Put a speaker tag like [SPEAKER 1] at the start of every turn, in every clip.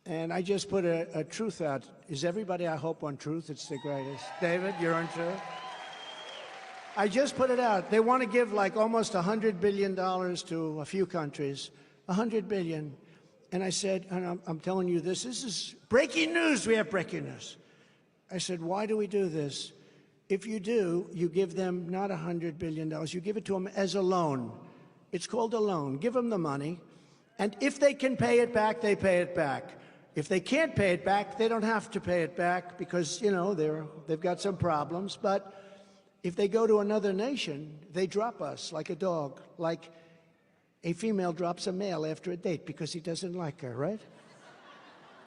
[SPEAKER 1] And I just put a truth out. Is everybody, I hope, on truth? It's the greatest. David, you're on truth? I just put it out. They want to give like almost $100 billion to a few countries. $100 billion. And I said, and I'm telling you this is breaking news. We have breaking news. I said, why do we do this? If you do, you give them not $100 billion. You give it to them as a loan. It's called a loan. Give them the money. And if they can pay it back, they pay it back. If they can't pay it back, they don't have to pay it back because, you know, they've got some problems. But if they go to another nation, they drop us like a dog, like a female drops a male after a date because he doesn't like her, right?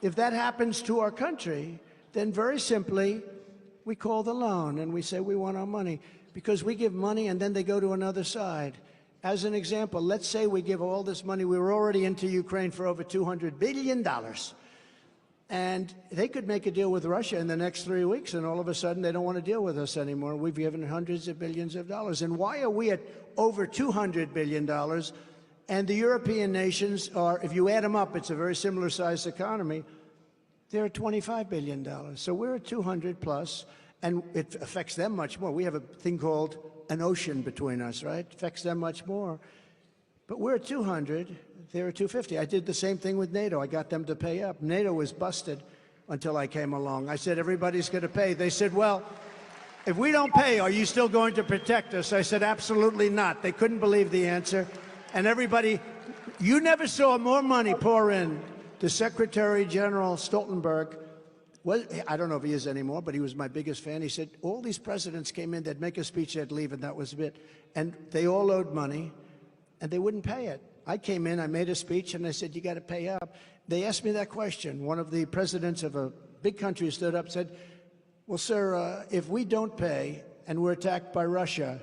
[SPEAKER 1] If that happens to our country, then very simply, we call the loan and we say we want our money because we give money and then they go to another side. As an example, let's say we give all this money. We were already into Ukraine for over $200 billion. And they could make a deal with Russia in the next 3 weeks, and all of a sudden they don't want to deal with us anymore. We've given hundreds of billions of dollars. And why are we at over $200 billion? And the European nations are, if you add them up, it's a very similar sized economy. They're at $25 billion. So we're at 200 plus, and it affects them much more. We have a thing called an ocean between us, right? It affects them much more. But we're at 200, they're at 250. I did the same thing with Nato. I got them to pay up. NATO was busted until I came along. I said, everybody's going to pay. They said, well, if we don't pay, are you still going to protect us? I said, absolutely not. They couldn't believe the answer. And everybody, you never saw more money pour in. The Secretary General Stoltenberg, I don't know if he is anymore, but he was my biggest fan. He said, all these presidents came in, they'd make a speech, they'd leave, and that was it. And they all owed money, and they wouldn't pay it. I came in, I made a speech, and I said, you got to pay up. They asked me that question. One of the presidents of a big country stood up and said, well, sir, if we don't pay and we're attacked by Russia,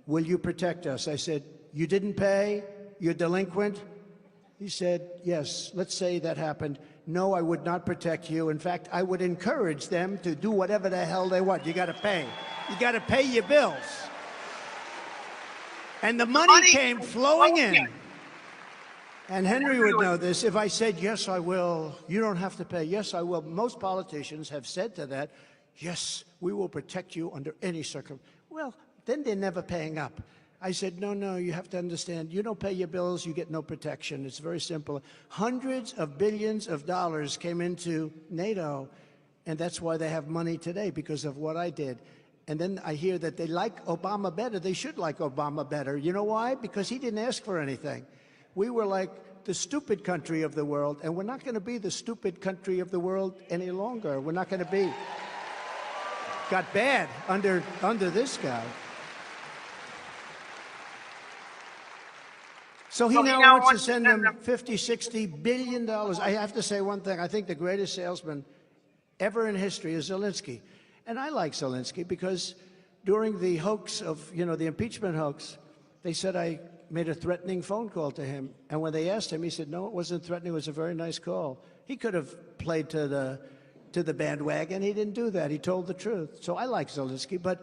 [SPEAKER 1] will you protect us? I said, you didn't pay? You're delinquent? He said, yes, let's say that happened. No, I would not protect you. In fact, I would encourage them to do whatever the hell they want. You got to pay. You got to pay your bills. And the money came flowing in. And Henry would know this. If I said, yes, I will, you don't have to pay. Yes, I will. Most politicians have said to that, yes, we will protect you under any circumstance. Well, then they're never paying up. I said, no, you have to understand, you don't pay your bills, you get no protection. It's very simple. Hundreds of billions of dollars came into NATO, and that's why they have money today, because of what I did. And then I hear that they like Obama better. They should like Obama better. You know why? Because he didn't ask for anything. We were like the stupid country of the world, and we're not going to be the stupid country of the world any longer. We're not going to be. Got bad under this guy. So he now wants to send them $50, $60 billion. I have to say one thing. I think the greatest salesman ever in history is Zelensky. And I like Zelensky because during the hoax of, the impeachment hoax, they said I made a threatening phone call to him. And when they asked him, he said, no, it wasn't threatening. It was a very nice call. He could have played to the bandwagon. He didn't do that. He told the truth. So I like Zelensky, but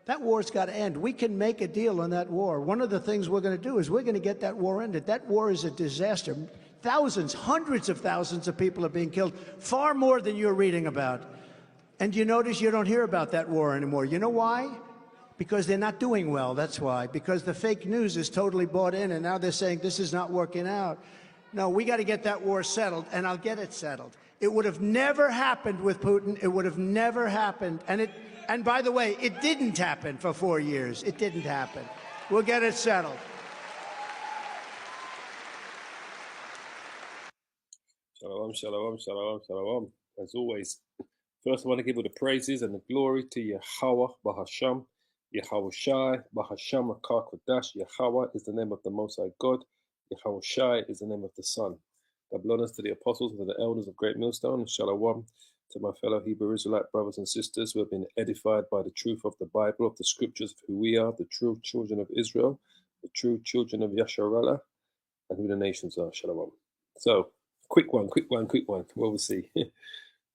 [SPEAKER 1] that war's got to end. We can make a deal on that war. One of the things we're going to do is we're going to get that war ended. That war is a disaster. Thousands, hundreds of thousands of people are being killed, far more than you're reading about. And you notice you don't hear about that war anymore. You know why? Because they're not doing well, that's why. Because the fake news is totally bought in, and now they're saying this is not working out. No, we got to get that war settled, and I'll get it settled. It would have never happened with Putin. It would have never happened. And by the way, it didn't happen for 4 years. It didn't happen. We'll get it settled.
[SPEAKER 2] Shalom, shalom, shalom, shalom. As always, first I want to give all the praises and the glory to Yahweh Bahasham, Yahweh Shai, Bahasham Akar Kodash. Yahweh is the name of the Most High God. Yahweh Shai is the name of the Son. Double honors to the apostles and to the elders of Great Millstone. Shalom to my fellow Hebrew Israelite brothers and sisters who have been edified by the truth of the Bible, of the scriptures, of who we are, the true children of Israel, the true children of Yasharallah, and who the nations are. Shalom. So, quick one. Well, we'll see.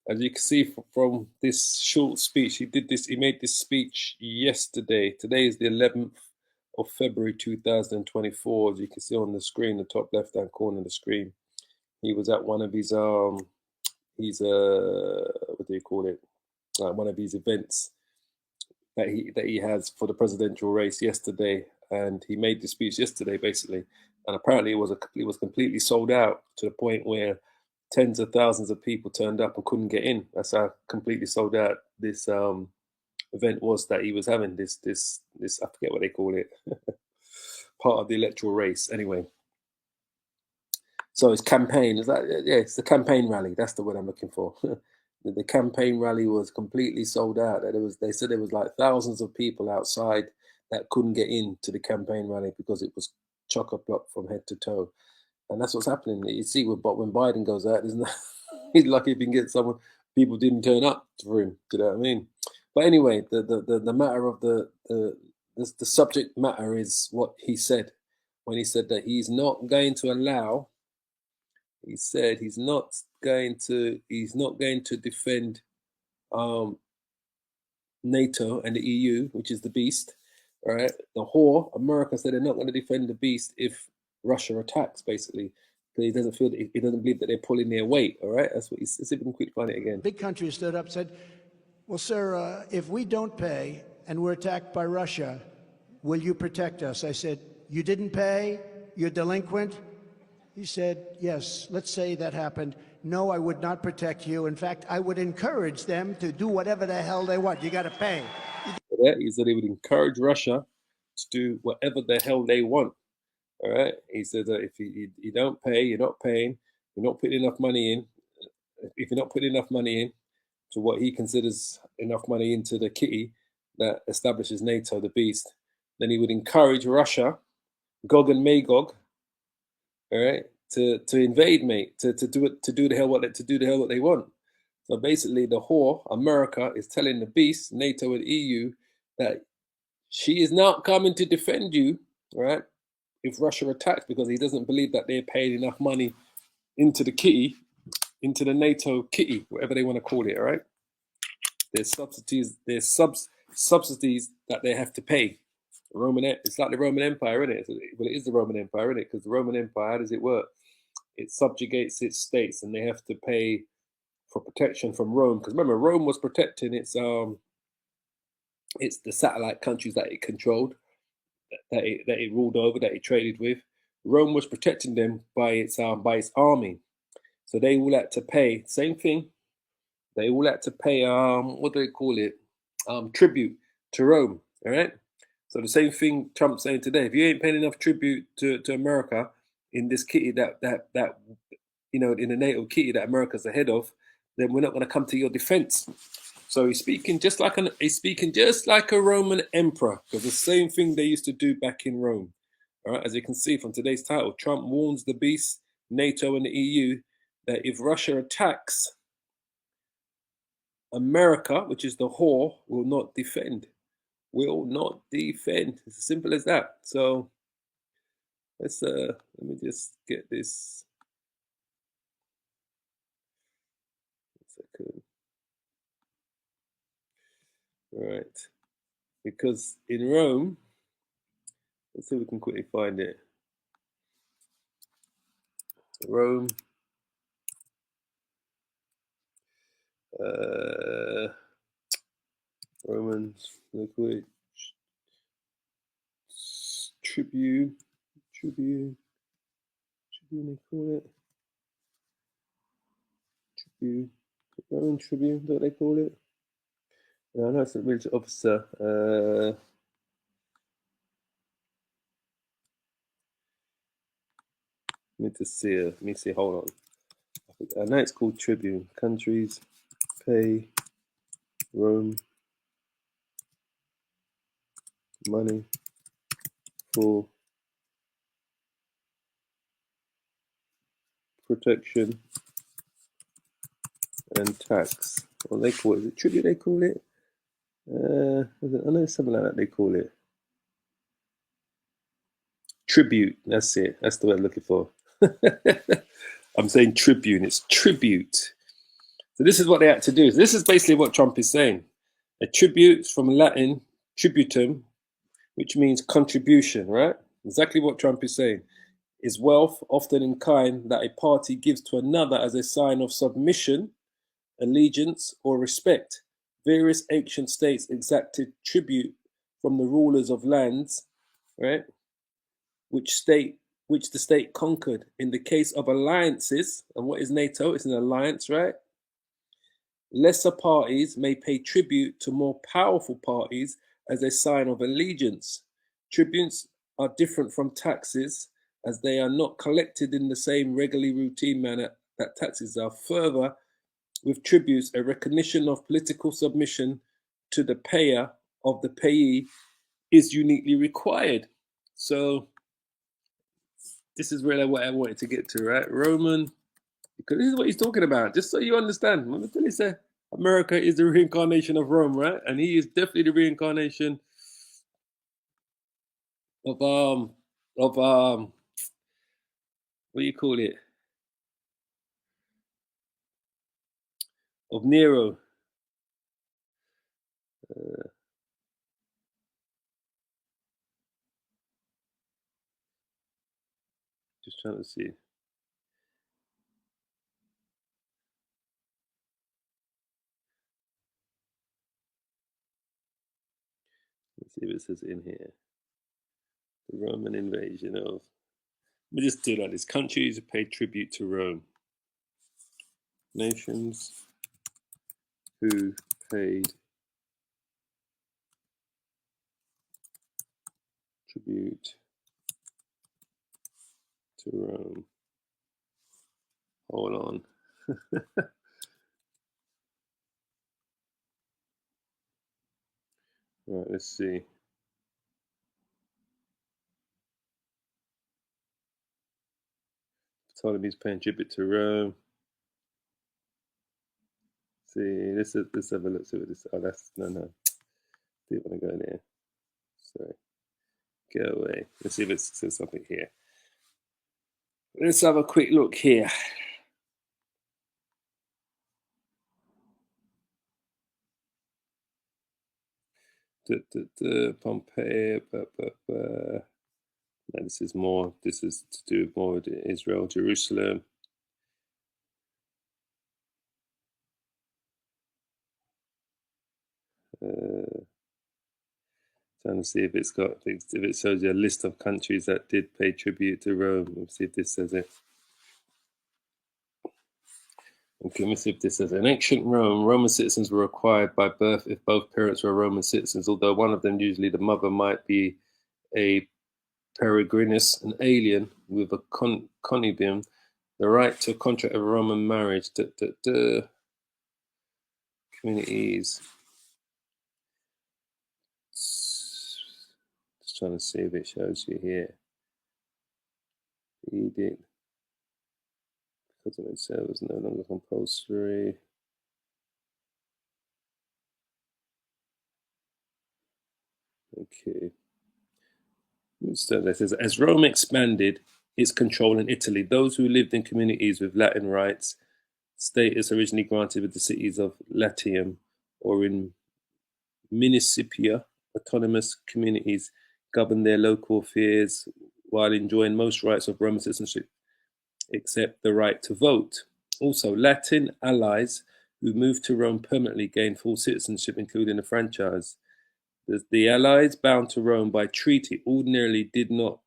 [SPEAKER 2] As you can see from this short speech, he made this speech yesterday. Today is the 11th of February 2024. As you can see on the screen, the top left-hand corner of the screen. He was at one of his what do you call it? One of these events that he has for the presidential race yesterday, and he made the speech yesterday basically, and apparently it was completely sold out to the point where tens of thousands of people turned up and couldn't get in. That's how completely sold out this event was that he was having. This I forget what they call it, part of the electoral race anyway. So his campaign is that, yeah, it's the campaign rally. That's the word I'm looking for. The campaign rally was completely sold out. They said there was like thousands of people outside that couldn't get into the campaign rally because it was chock-a-block from head to toe. And that's what's happening. You see, when Biden goes out, isn't that? He's lucky if he can get someone. People didn't turn up for him. Do you know what I mean? But anyway, the matter of the subject matter is what he said when he said that he's not going to allow. He said he's not going to defend NATO and the EU, which is the beast, right? The whore, America said they're not going to defend the beast if Russia attacks, basically. He doesn't believe that they're pulling their weight, all right? That's what he's, let's see if we can quickly find it again.
[SPEAKER 1] Big country stood up and said, well, sir, if we don't pay and we're attacked by Russia, will you protect us? I said, you didn't pay? You're delinquent? He said, yes, let's say that happened. No, I would not protect you. In fact, I would encourage them to do whatever the hell they want. You got to pay.
[SPEAKER 2] He said he would encourage Russia to do whatever the hell they want. All right. He said that if you don't pay, you're not paying, you're not putting enough money in. If you're not putting enough money in to what he considers enough money into the kitty that establishes NATO, the beast, then he would encourage Russia, Gog and Magog, all right, to invade, mate, to do the hell what they want. So basically, the whore, America, is telling the beast, NATO and EU, that she is not coming to defend you, right? If Russia attacks, because he doesn't believe that they're paying enough money into the kitty, into the NATO kitty, whatever they want to call it, all right? There's subsidies that they have to pay. It's like the Roman Empire, isn't it? Well, it is the Roman Empire, isn't it? Because the Roman Empire, how does it work? It subjugates its states, and they have to pay for protection from Rome. Because remember, Rome was protecting its the satellite countries that it controlled, that it ruled over, that it traded with. Rome was protecting them by its army, so they all had to pay. Same thing. They all had to pay what do they call it? Tribute to Rome. All right. So the same thing Trump's saying today. If you ain't paying enough tribute to America in this kitty that in the NATO kitty that America's the head of, then we're not going to come to your defense. So he's speaking just like a Roman emperor, because the same thing they used to do back in Rome. All right, as you can see from today's title, Trump warns the beast, NATO and the EU, that if Russia attacks, America, which is the whore, will not defend. It's as simple as that. So let me just get this. Second. All right. Because in Rome, let's see if we can quickly find it. Rome. Romans, they call it Tribune, they call it. Tribune, Roman Tribune, what they call it. Yeah, I know it's a military officer. Let me see, hold on. I know it's called Tribune. Countries pay Rome money for protection and tax. What they call it? Is it tribute they call it? I know it's something like that they call it. Tribute, that's it. That's the word I'm looking for. I'm saying tribune, it's tribute. So this is what they had to do. This is basically what Trump is saying. A tribute from Latin, tributum, which means contribution, right? Exactly what Trump is saying. Is wealth, often in kind, that a party gives to another as a sign of submission allegiance, or respect. Various ancient states exacted tribute from the rulers of lands, right, which the state conquered. In the case of alliances, and what is NATO? It's an alliance, right? Lesser parties may pay tribute to more powerful parties as a sign of allegiance. Tributes are different from taxes as they are not collected in the same regularly routine manner that taxes are. Further, with tributes, a recognition of political submission to the payer of the payee is uniquely required. So this is really what I wanted to get to, right? Roman, because this is what he's talking about, just so you understand. When he said America is the reincarnation of Rome, right? And he is definitely the reincarnation of what do you call it? Of Nero. Just trying to see. Let's see if it says in here. The Roman invasion of. Let me just do like this. Countries pay tribute to Rome. Nations who paid tribute to Rome. Hold on. Right, let's see. Ptolemy's paying tribute to Rome. See, let's have a look. See what this. Oh, that's no. Do you want to go there? Sorry, go away. Let's see if it says something here. Let's have a quick look here. Pompeii. No, this is more. This is to do more with Israel, Jerusalem. Trying to see if it's got, if it shows you a list of countries that did pay tribute to Rome. Let's see if this says it. Okay, let me see if this says. In ancient Rome, Roman citizens were required by birth if both parents were Roman citizens, although one of them, usually the mother, might be a peregrinus, an alien with a connubium, the right to contract a Roman marriage. Communities. Just trying to see if it shows you here. Edict. Because of itself is no longer compulsory. Okay. So this is, as Rome expanded its control in Italy, those who lived in communities with Latin rights, status originally granted with the cities of Latium or in municipia, autonomous communities, governed their local affairs while enjoying most rights of Roman citizenship, except the right to vote. Also, Latin allies who moved to Rome permanently gained full citizenship, including a franchise. The allies bound to Rome by treaty ordinarily did not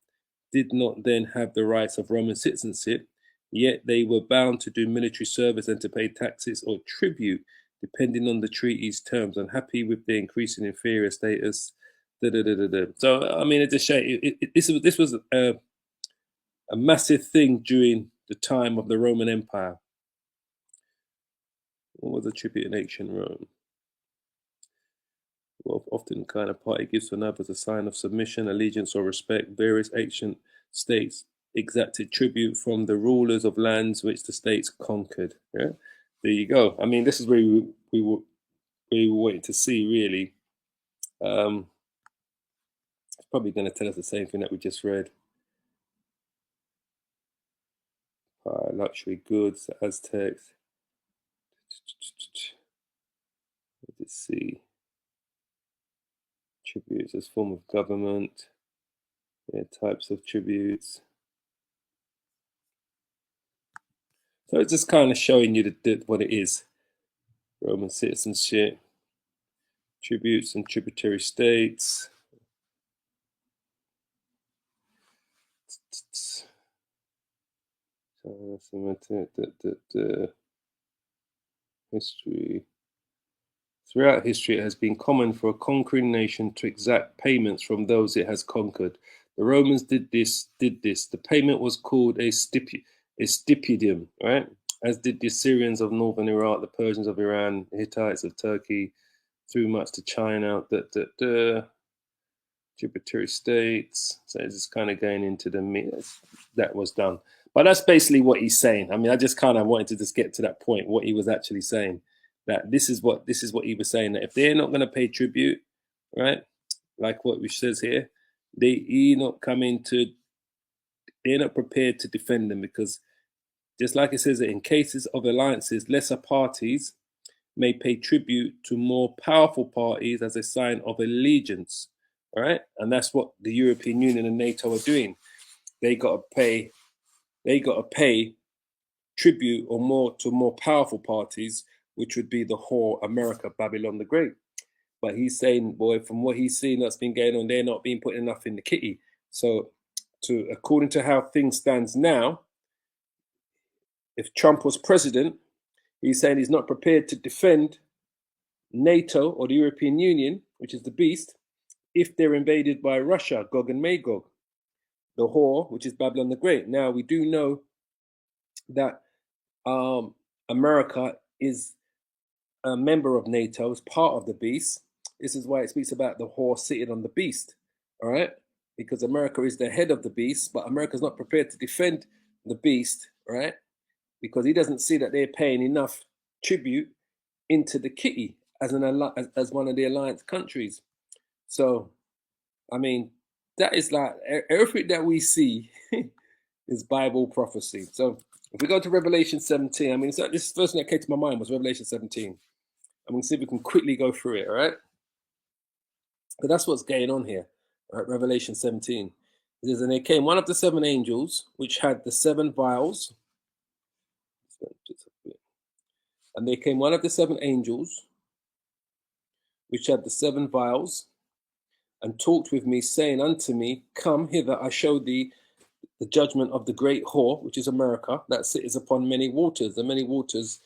[SPEAKER 2] then have the rights of Roman citizenship, yet they were bound to do military service and to pay taxes or tribute, depending on the treaty's terms. Unhappy with their increasing inferior status. So, I mean, it's a shame. This was a massive thing during the time of the Roman Empire. What was a tribute in ancient Rome? Well, often kind of party gives to another as a sign of submission, allegiance, or respect. Various ancient states exacted tribute from the rulers of lands which the states conquered. Yeah, there you go. I mean, this is where we were waiting to see. Really, it's probably going to tell us the same thing that we just read. Luxury goods, Aztecs. Let's see. Tributes as form of government. Yeah, types of tributes. So it's just kind of showing you what it is. Roman citizenship, tributes and tributary states. History. Throughout history, it has been common for a conquering nation to exact payments from those it has conquered. The Romans did this. The payment was called a stipendium, right? As did the Assyrians of northern Iraq, the Persians of Iran, the Hittites of Turkey, through much to China, tributary states. So it's just kind of going into that was done. But that's basically what he's saying. I mean, I just kind of wanted to just get to that point, what he was actually saying. That this is what he was saying. That if they're not going to pay tribute, right, like what we says here, they're not prepared to defend them, because just like it says that in cases of alliances, lesser parties may pay tribute to more powerful parties as a sign of allegiance. All right, and that's what the European Union and NATO are doing. They got to pay tribute or more to more powerful parties, which would be the whore America, Babylon the Great. But he's saying, boy, from what he's seen that's been going on, they're not being put enough in the kitty. So, according to how things stands now, if Trump was president, he's saying he's not prepared to defend NATO or the European Union, which is the beast, if they're invaded by Russia, Gog and Magog, the whore, which is Babylon the Great. Now, we do know that America is a member of NATO, is part of the beast. This is why it speaks about the whore sitting on the beast, all right? Because America is the head of the beast, but America's not prepared to defend the beast, right? Because he doesn't see that they're paying enough tribute into the kitty as one of the alliance countries. So, I mean, that is like everything that we see is Bible prophecy. So if we go to Revelation 17, I mean, this first thing that came to my mind was Revelation 17. I'm going to see if we can quickly go through it, all right? But that's what's going on here, all right? Revelation 17. It says, and there came one of the seven angels, which had the seven vials. And there came one of the seven angels, which had the seven vials, and talked with me, saying unto me, come hither, I show thee the judgment of the great whore, which is America, that sitteth upon many waters. The many waters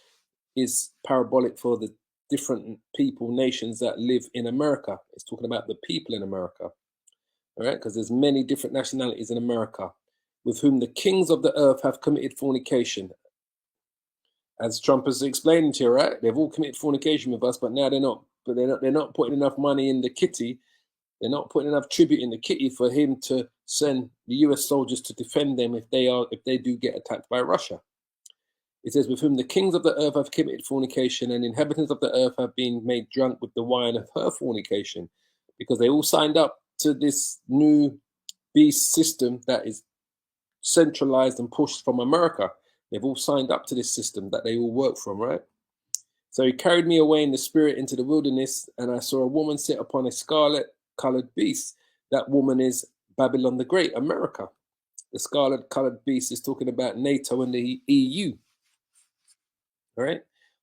[SPEAKER 2] is parabolic for the different people, nations that live in America. It's talking about the people in America, all right? Because there's many different nationalities in America, with whom the kings of the earth have committed fornication. As Trump is explaining to you, right? They've all committed fornication with us, but now they're not putting enough money in the kitty. They're not putting enough tribute in the kitty for him to send the US soldiers to defend them if they do get attacked by Russia. It says, with whom the kings of the earth have committed fornication, and inhabitants of the earth have been made drunk with the wine of her fornication, because they all signed up to this new beast system that is centralized and pushed from America. They've all signed up to this system that they all work from, right? So he carried me away in the spirit into the wilderness, and I saw a woman sit upon a scarlet-colored beast. That woman is Babylon the Great, America. The scarlet-colored beast is talking about NATO and the EU. All right,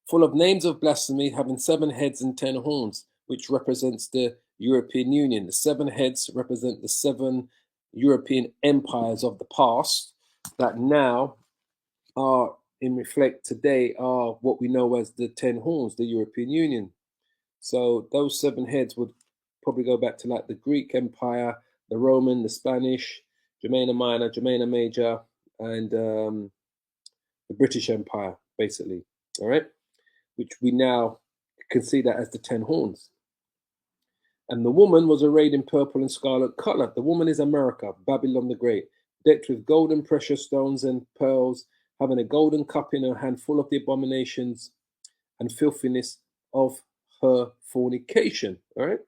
[SPEAKER 2] full of names of blasphemy, having 7 heads and 10 horns, which represents the European Union. The 7 heads represent the 7 European empires of the past that now are today are what we know as the 10 horns, the European Union. So those 7 heads would probably go back to like the Greek Empire, the Roman, the Spanish, Germania Minor, Germania Major, and the British Empire, basically. All right, which we now can see that as the 10 horns. And the woman was arrayed in purple and scarlet color. The woman is America, Babylon the Great, decked with gold and precious stones and pearls, having a golden cup in her hand full of the abominations and filthiness of her fornication. All right.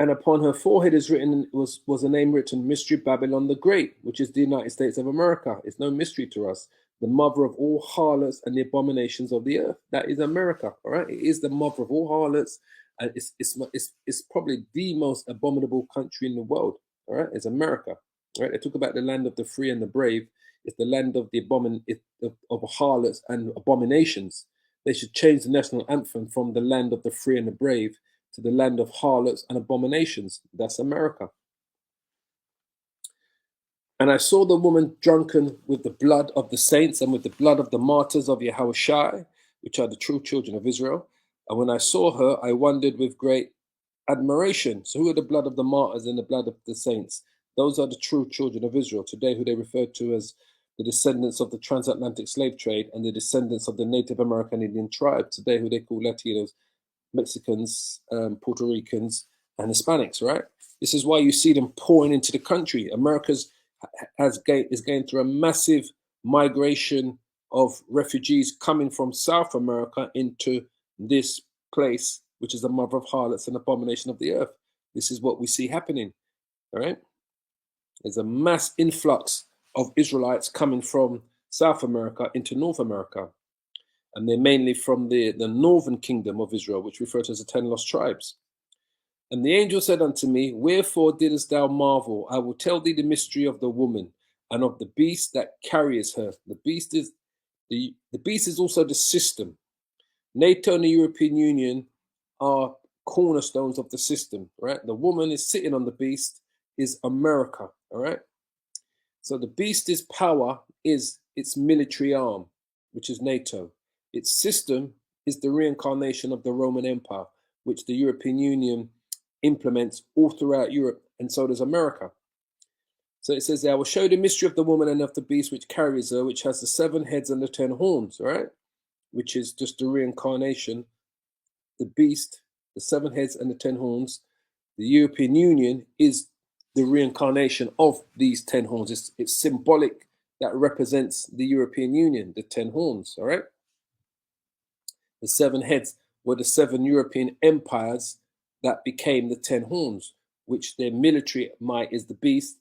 [SPEAKER 2] And upon her forehead is written, was a name written, Mystery Babylon the Great, which is the United States of America. It's no mystery to us. The mother of all harlots and the abominations of the earth. That is America, all right? It is the mother of all harlots, and it's probably the most abominable country in the world, all right? It's America, all right? They talk about the land of the free and the brave. It's the land of the of harlots and abominations. they should change the national anthem from the land of the free and the brave to the land of harlots and abominations. That's America. And I saw the woman drunken with the blood of the saints and with the blood of the martyrs of Yahushua, which are the true children of Israel. And when I saw her, I wondered with great admiration. So who are the blood of the martyrs and the blood of the saints? Those are the true children of Israel today, who they refer to as the descendants of the transatlantic slave trade and the descendants of the Native American Indian tribe, today who they call Latinos, Mexicans, Puerto Ricans, and Hispanics, right? This is why you see them pouring into the country. America's is going through a massive migration of refugees coming from South America into this place, which is the mother of harlots and abomination of the earth. This is what we see happening, all right? There's a mass influx of Israelites coming from South America into North America. And they're mainly from the northern kingdom of Israel, which referred to as the 10 lost tribes. And the angel said unto me, wherefore didst thou marvel? I will tell thee the mystery of the woman and of the beast that carries her. The beast is also the system. NATO and the European Union are cornerstones of the system, right? The woman is sitting on the beast is America, all right? So the beast's power is its military arm, which is NATO. Its system is the reincarnation of the Roman Empire, which the European Union implements all throughout Europe, and so does America. So it says, I will show the mystery of the woman and of the beast which carries her, which has the 7 heads and the 10 horns, right? Which is just the reincarnation. The beast, the 7 heads and the 10 horns. The European Union is the reincarnation of these 10 horns. It's symbolic that represents the European Union, the 10 horns, all right? The 7 heads were the 7 European empires that became the 10 horns, which their military might is the beast,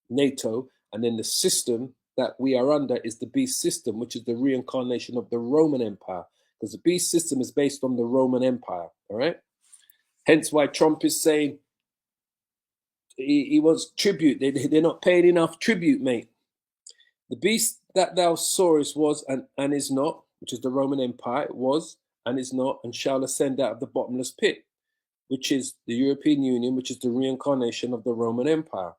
[SPEAKER 2] NATO, and then the system that we are under is the beast system, which is the reincarnation of the Roman Empire, because the beast system is based on the Roman Empire, all right? Hence why Trump is saying he wants tribute. They're not paying enough tribute, mate. The beast that thou sawest was and is not, which is the Roman Empire, was and is not, and shall ascend out of the bottomless pit, which is the European Union, which is the reincarnation of the Roman Empire,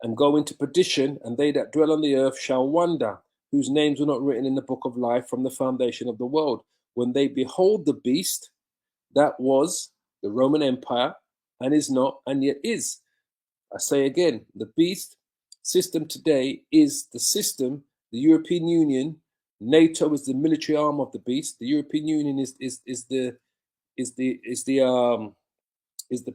[SPEAKER 2] and go into perdition, and they that dwell on the earth shall wonder, whose names were not written in the book of life from the foundation of the world, when they behold the beast that was the Roman Empire, and is not, and yet is. I say again, the beast system today is the system, the European Union. NATO is the military arm of the beast. The European Union is the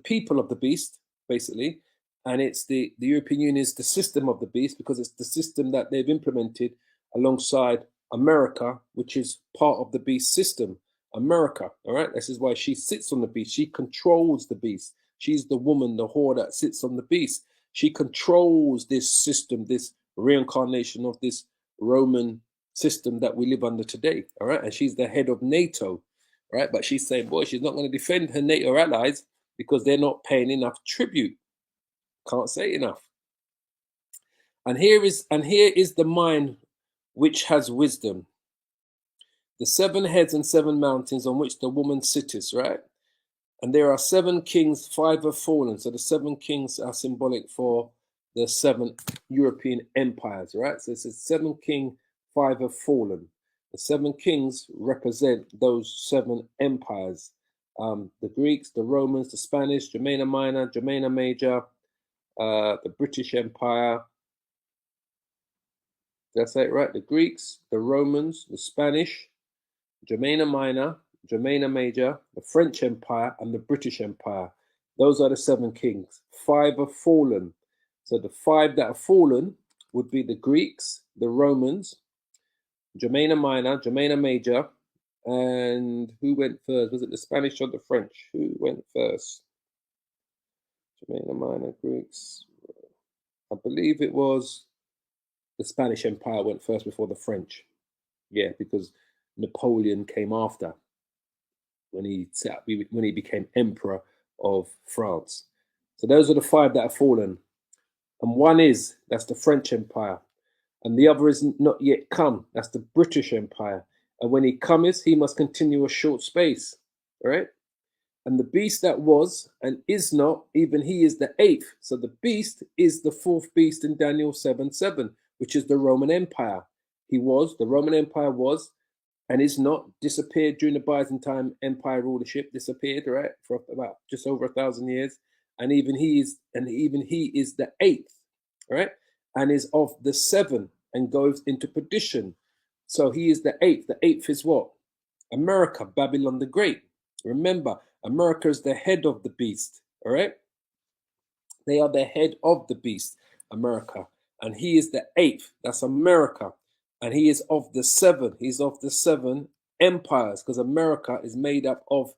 [SPEAKER 2] people of the beast, basically, and it's the European Union is the system of the beast, because it's the system that they've implemented alongside America, which is part of the beast system. America, all right? This is why she sits on the beast. She controls the beast. She's the woman, the whore that sits on the beast. She controls this system, this reincarnation of this Roman system that we live under today, all right? And she's the head of NATO, right? But she's saying, boy, she's not going to defend her NATO allies because they're not paying enough tribute. Can't say enough. And here is the mind which has wisdom. The 7 heads and 7 mountains on which the woman sitteth, right? And there are 7 kings, 5 have fallen. So the 7 kings are symbolic for the 7 European empires, right? So it says 7 king, 5 have fallen. The 7 kings represent those 7 empires. The Greeks, the Romans, the Spanish, Germania Minor, Germania Major, the British Empire. Did I say it right? The Greeks, the Romans, the Spanish, Germania Minor, Germania Major, the French Empire, and the British Empire. Those are the 7 kings. 5 have fallen. So the 5 that have fallen would be the Greeks, the Romans, Germania Minor, Germania Major, and who went first? Was it the Spanish or the French? Who went first? Germania Minor, Greeks. I believe it was the Spanish Empire went first before the French. Yeah, because Napoleon came after when he became emperor of France. So those are the 5 that have fallen. And one that's the French Empire. And the other is not yet come. That's the British Empire. And when he cometh, he must continue a short space. All right. And the beast that was and is not, even he is the eighth. So the beast is the fourth beast in Daniel 7:7, which is the Roman Empire. The Roman Empire was and is not, disappeared during the Byzantine Empire rulership, disappeared, right, for about just over 1,000 years. And even he is the eighth, right? And is of the seven and goes into perdition. So he is the eighth. The eighth is what? America, Babylon the Great. Remember, America is the head of the beast. All right. They are the head of the beast, America. And he is the eighth. That's America. And he is of the seven. He's of the seven empires, because America is made up of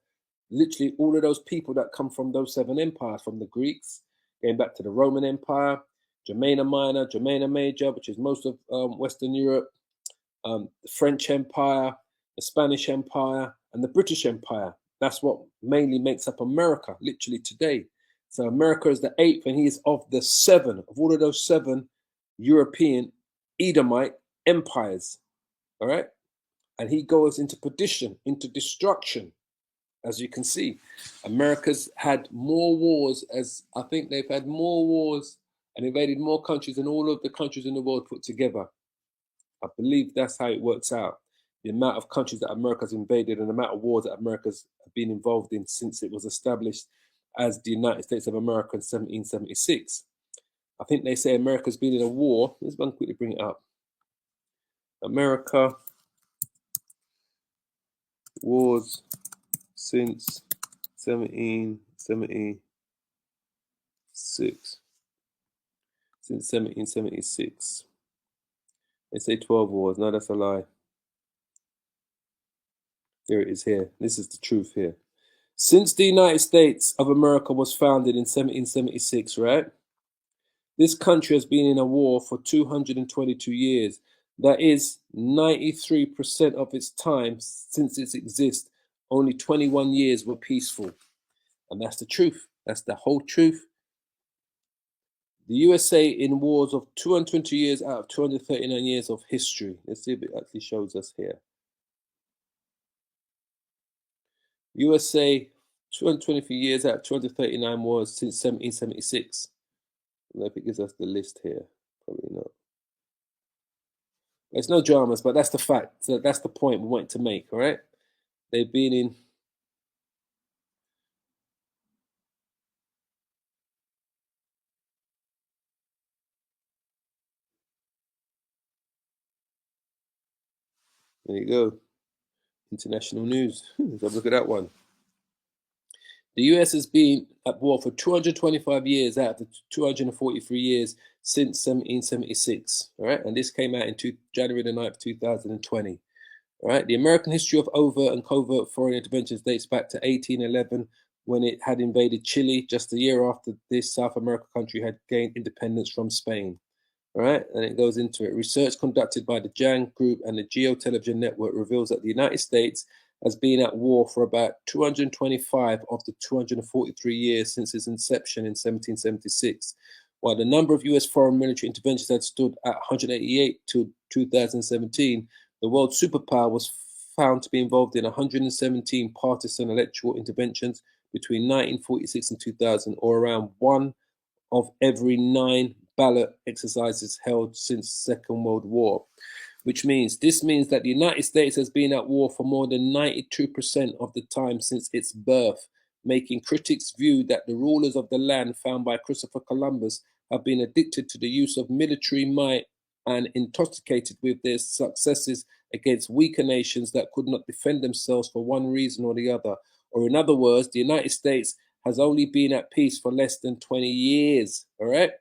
[SPEAKER 2] literally all of those people that come from those seven empires, from the Greeks, going back to the Roman Empire, Germania Minor, Germania Major, which is most of Western Europe, the French Empire, the Spanish Empire, and the British Empire. That's what mainly makes up America, literally today. So America is the eighth, and he is of the seven, of all of those seven European Edomite empires. All right. And he goes into perdition, into destruction. As you can see, America's had more wars, as I think they've had more wars and invaded more countries than all of the countries in the world put together. I believe that's how it works out. The amount of countries that America's invaded and the amount of wars that America's been involved in since it was established as the United States of America in 1776. I think they say America's been in a war. Let's quickly bring it up. America wars since 1776. Since 1776. They say 12 wars. No, that's a lie. Here it is here. This is the truth here. Since the United States of America was founded in 1776, right? This country has been in a war for 222 years. That is 93% of its time since its existence. Only 21 years were peaceful. And that's the truth. That's the whole truth. The USA in wars of 220 years out of 239 years of history. Let's see if it actually shows us here. USA 223 years out of 239 wars since 1776. I don't know if it gives us the list here. Probably not. There's no dramas, but that's the fact. So that's the point we want to make, all right? They've been in. There you go. International news. Let's have a look at that one. The US has been at war for 225 years out of the 243 years since 1776. All right, and this came out in January the 9th, 2020. All right, the American history of overt and covert foreign interventions dates back to 1811, when it had invaded Chile. Just a year after this, South American country had gained independence from Spain. All right, and it goes into it. Research conducted by the Jang Group and the Geo Television Network reveals that the United States has been at war for about 225 of the 243 years since its inception in 1776. While the number of US foreign military interventions had stood at 188 to 2017, the world superpower was found to be involved in 117 partisan electoral interventions between 1946 and 2000, or around one of every 9 ballot exercises held since Second World War. This means that the United States has been at war for more than 92% of the time since its birth, making critics view that the rulers of the land found by Christopher Columbus have been addicted to the use of military might and intoxicated with their successes against weaker nations that could not defend themselves for one reason or the other. Or in other words, the United States has only been at peace for less than 20 years, all right?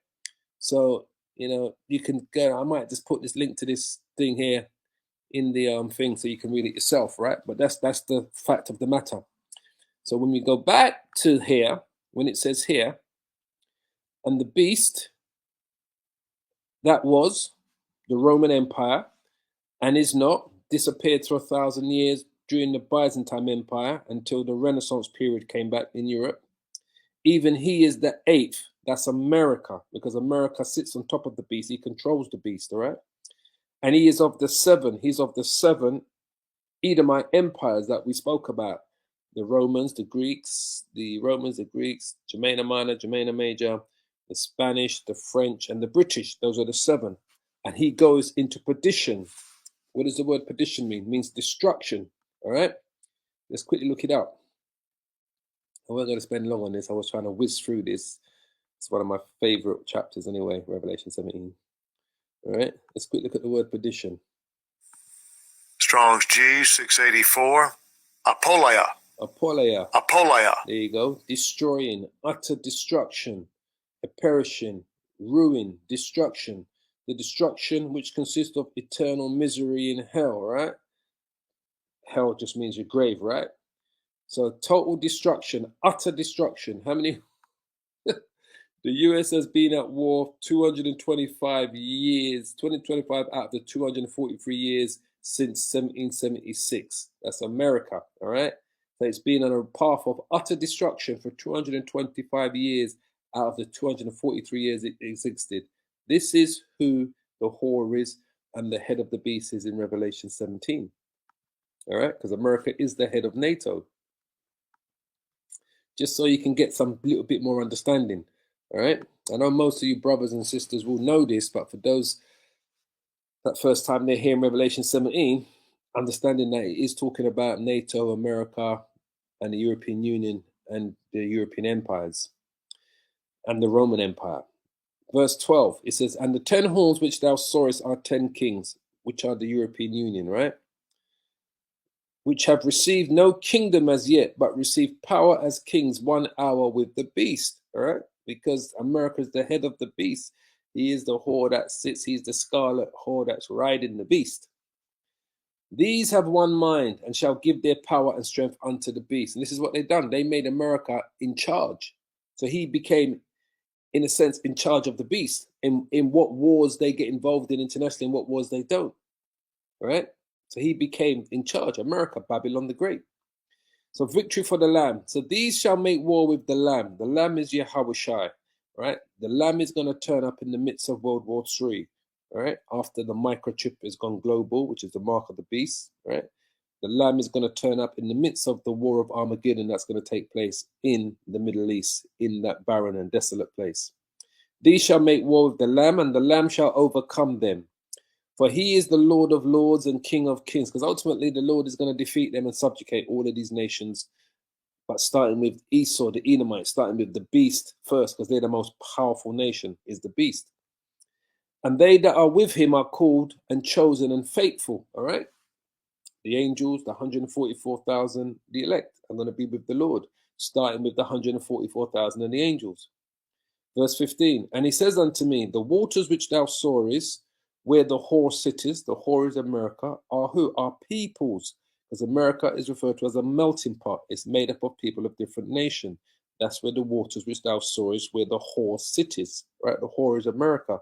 [SPEAKER 2] So, you can go, I might just put this link to this thing here in the thing so you can read it yourself, right? But that's the fact of the matter. So when we go back to here, when it says here, and the beast that was the Roman Empire and is not, disappeared for 1,000 years during the Byzantine Empire until the Renaissance period came back in Europe. Even he is the eighth. That's America, because America sits on top of the beast. He controls the beast, all right? And he is of the seven. He's of the seven Edomite empires that we spoke about. The Romans, the Greeks, Germania Minor, Germania Major, the Spanish, the French, and the British. Those are the 7. And he goes into perdition. What does the word perdition mean? It means destruction. All right? Let's quickly look it up. I wasn't going to spend long on this. I was trying to whiz through this. It's one of my favorite chapters anyway, Revelation 17. All right? Let's quickly look at the word perdition.
[SPEAKER 3] Strong's G 684. Apoleia.
[SPEAKER 2] Apoleia.
[SPEAKER 3] Apoleia.
[SPEAKER 2] There you go. Destroying, utter destruction, a perishing, ruin, destruction. The destruction which consists of eternal misery in hell, right? Hell just means your grave, right? So total destruction, utter destruction. How many? The US has been at war 225 years, 225 out of the 243 years since 1776. That's America, all right? So it's been on a path of utter destruction for 225 years out of the 243 years it existed. This is who the whore is and the head of the beast is in Revelation 17. All right, because America is the head of Nato. Just so you can get some little bit more understanding. All right, I know most of you brothers and sisters will know this, but for those that first time they're hearing Revelation 17, understanding that it is talking about NATO, America, and the European Union and the European empires and the Roman Empire. Verse 12, it says, and the 10 horns which thou sawest are 10 kings, which are the European Union, right? Which have received no kingdom as yet, but received power as kings 1 hour with the beast, all right? Because America is the head of the beast. He is the whore that sits, he's the scarlet whore that's riding the beast. These have one mind and shall give their power and strength unto the beast. And this is what they've done. They made America in charge. So he became, in a sense, in charge of the beast. In what wars they get involved in internationally and what wars they don't. All right? So he became in charge. America, Babylon the Great. So victory for the Lamb. So these shall make war with the Lamb. The Lamb is Yahushua, right? The Lamb is going to turn up in the midst of World War III, all right? After the microchip has gone global, which is the mark of the beast, right? The Lamb is going to turn up in the midst of the war of Armageddon that's going to take place in the Middle East, in that barren and desolate place. These shall make war with the Lamb, and the Lamb shall overcome them. For he is the Lord of lords and King of kings, because ultimately the Lord is going to defeat them and subjugate all of these nations, but starting with Esau, the Edomites, starting with the beast first, because they're the most powerful nation, is the beast. And they that are with him are called and chosen and faithful, all right? The angels, the 144,000, the elect, are going to be with the Lord, starting with the 144,000 and the angels. Verse 15, and he says unto me, the waters which thou sawest, where the whore sitteth, the whore is America, are who? Are peoples. Because America is referred to as a melting pot. It's made up of people of different nations. That's where the waters which thou sawest, where the whore sitteth, right? The whore is America.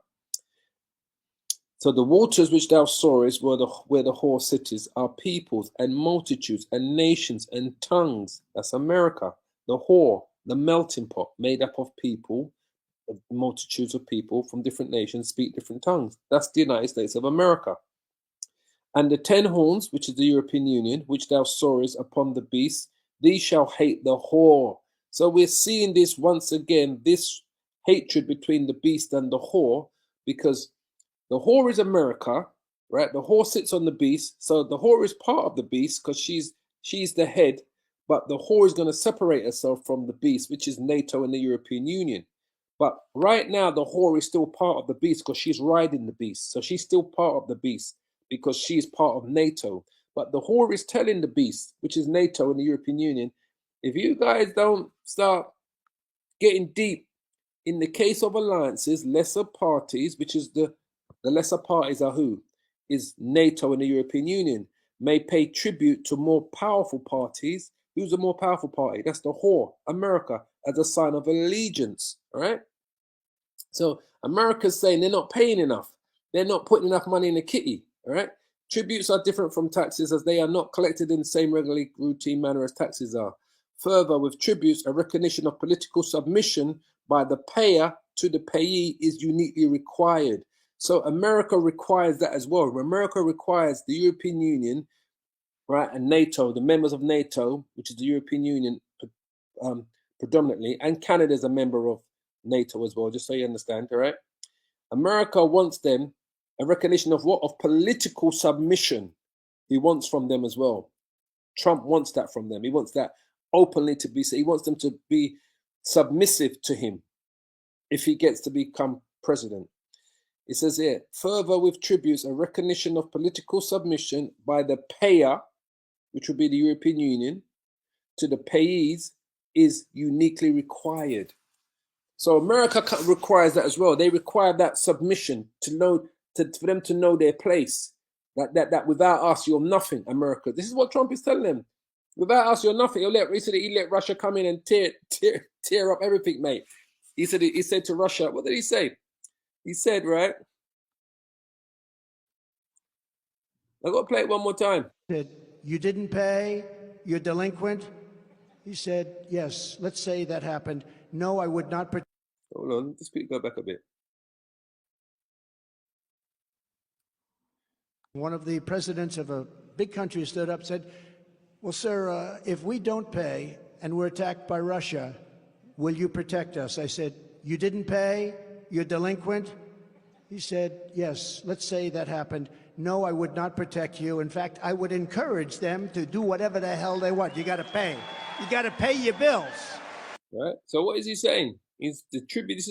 [SPEAKER 2] So the waters which thou sawest, where the whore sitteth, are peoples and multitudes and nations and tongues. That's America. The whore, the melting pot, made up of people, multitudes of people from different nations speak different tongues. That's the United States of America. And the 10 horns, which is the European Union, which thou sawest upon the beast, these shall hate the whore. So we're seeing this once again, this hatred between the beast and the whore, because the whore is America, right? The whore sits on the beast. So the whore is part of the beast because she's the head, but the whore is going to separate herself from the beast, which is NATO and the European Union. But right now, the whore is still part of the beast because she's riding the beast. So she's still part of the beast because she's part of NATO. But the whore is telling the beast, which is NATO and the European Union, if you guys don't start getting deep in the case of alliances, lesser parties, which is the lesser parties are who? Is NATO and the European Union, may pay tribute to more powerful parties. Who's a more powerful party? That's the whore, America, as a sign of allegiance, all right? So America's saying they're not paying enough. They're not putting enough money in the kitty, all right? Tributes are different from taxes as they are not collected in the same regularly routine manner as taxes are. Further, with tributes, a recognition of political submission by the payer to the payee is uniquely required. So America requires that as well. America requires the European Union right, and NATO, the members of NATO, which is the European Union predominantly, and Canada is a member of NATO as well, just so you understand, all right? America wants them a recognition of what? Of political submission. He wants from them as well. Trump wants that from them. He wants that openly to be, he wants them to be submissive to him if he gets to become president. It says here, further with tributes, a recognition of political submission by the payer, which would be the European Union, to the payees is uniquely required. So America requires that as well. They require that submission to know, for them to know their place. That without us, you're nothing, America. This is what Trump is telling them. Without us, you're nothing. He let Russia come in and tear up everything, mate. He said to Russia, what did he say? He said, right? I've got to play it one more time.
[SPEAKER 1] Said, you didn't pay, you're delinquent. He said, yes, let's say that happened. No, I would not protect.
[SPEAKER 2] Hold on, just go back a bit.
[SPEAKER 1] One of the presidents of a big country stood up and said, well, sir, if we don't pay and we're attacked by Russia, will you protect us? I said, you didn't pay, you're delinquent. He said, yes, let's say that happened. No, I would not protect you. In fact, I would encourage them to do whatever the hell they want. You got to pay. You got to pay your bills.
[SPEAKER 2] Right. So what is he saying? He's the tribute.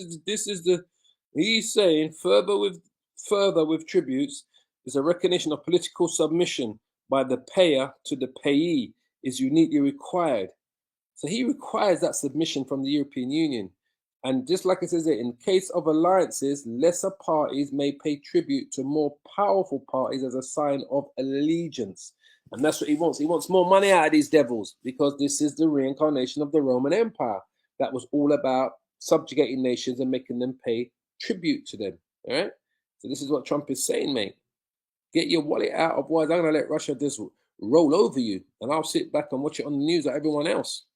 [SPEAKER 2] He's saying further with tributes is a recognition of political submission by the payer to the payee is uniquely required. So he requires that submission from the European Union. And just like it says there, in case of alliances, lesser parties may pay tribute to more powerful parties as a sign of allegiance. And that's what he wants. He wants more money out of these devils because this is the reincarnation of the Roman Empire that was all about subjugating nations and making them pay tribute to them. All right. So this is what Trump is saying, mate. Get your wallet out, otherwise I'm going to let Russia just roll over you. And I'll sit back and watch it on the news like everyone else.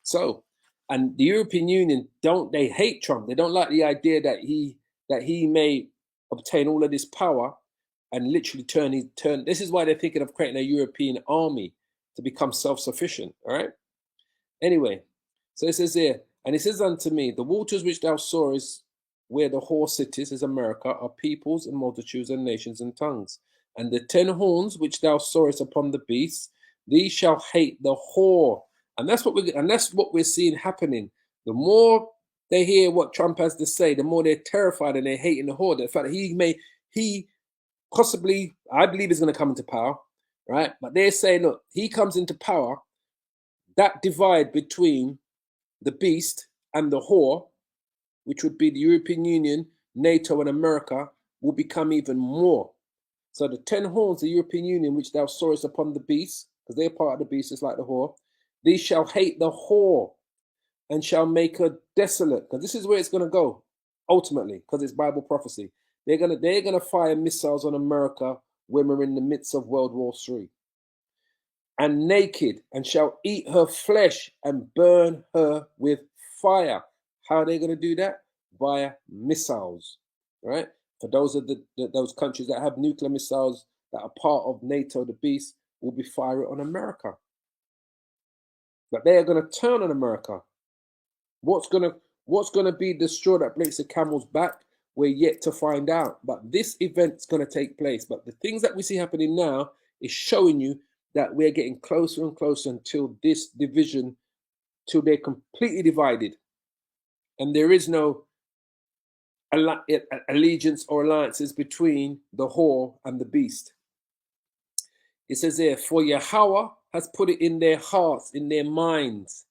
[SPEAKER 2] So, and the European Union, they hate Trump. They don't like the idea that he may obtain all of this power and literally turn. This is why they're thinking of creating a European army to become self-sufficient. All right. Anyway, so it says here, and it says unto me, the waters which thou sawest where the whore sitteth is America, are peoples and multitudes and nations and tongues. And the 10 horns which thou sawest upon the beast, these shall hate the whore. And that's what we're seeing happening. The more they hear what Trump has to say, the more they're terrified and they're hating the whore. The fact that he possibly, I believe, is going to come into power, right? But they're saying, look, he comes into power, that divide between the beast and the whore, which would be the European Union, NATO, and America, will become even more. So the 10 horns, the European Union, which thou sawest upon the beast, because they're part of the beast, just like the whore, these shall hate the whore and shall make her desolate. Because this is where it's going to go, ultimately, because it's Bible prophecy. They're gonna fire missiles on America when we're in the midst of World War III. And naked, and shall eat her flesh and burn her with fire. How are they going to do that? Via missiles, right? For those of those countries that have nuclear missiles that are part of NATO, the beast will be firing on America. But they are going to turn on America. What's going to be the straw that breaks the camel's back? We're yet to find out. But this event's going to take place. But the things that we see happening now is showing you that we're getting closer and closer until this division, till they're completely divided. And there is no allegiance or alliances between the whore and the beast. It says there, for Yahweh has put it in their hearts, in their minds.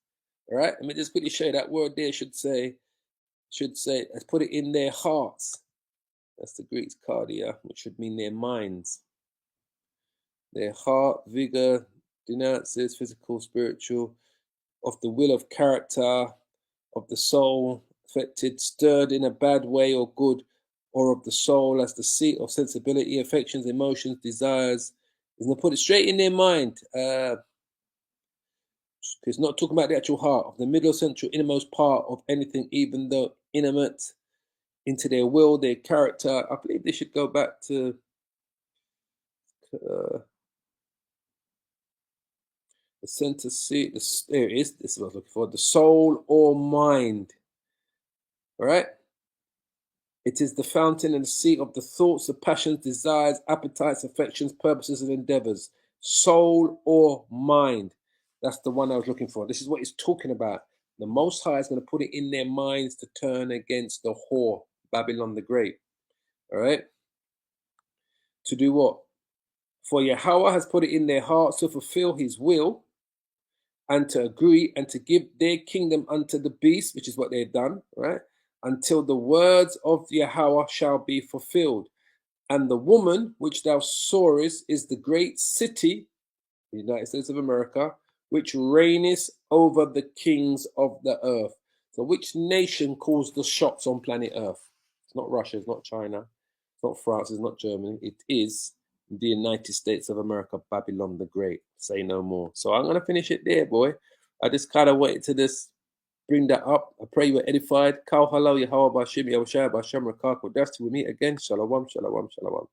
[SPEAKER 2] All right, let me just quickly show you that word there should say, has put it in their hearts. That's the Greek cardia, which should mean their minds. Their heart, vigor, denounces physical, spiritual, of the will of character, of the soul, affected, stirred in a bad way or good, or of the soul as the seat of sensibility, affections, emotions, desires. He's going to put it straight in their mind. It's not talking about the actual heart, of the middle, central, innermost part of anything, even though intimate, into their will, their character. I believe they should go back to The center seat, there it is. This is what I was looking for. The soul or mind. All right? It is the fountain and the seat of the thoughts, the passions, desires, appetites, affections, purposes, and endeavors. Soul or mind. That's the one I was looking for. This is what it's talking about. The Most High is going to put it in their minds to turn against the whore, Babylon the Great. All right? To do what? For Yahweh has put it in their hearts to fulfill his will and to agree and to give their kingdom unto the beast, which is what they've done, right? Until the words of Yahweh shall be fulfilled. And the woman which thou sawest is the great city, the United States of America, which reigneth over the kings of the earth. So which nation calls the shots on planet Earth? It's not Russia, it's not China, it's not France, it's not Germany. It is the United States of America, Babylon the Great. Say no more. So I'm going to finish it there, boy. I just kind of wanted to just bring that up. I pray you were edified. Kal halal Yahweh Bashim Yahushua Basham Rakak. That's till we meet again. Shalom, shalom, shalom.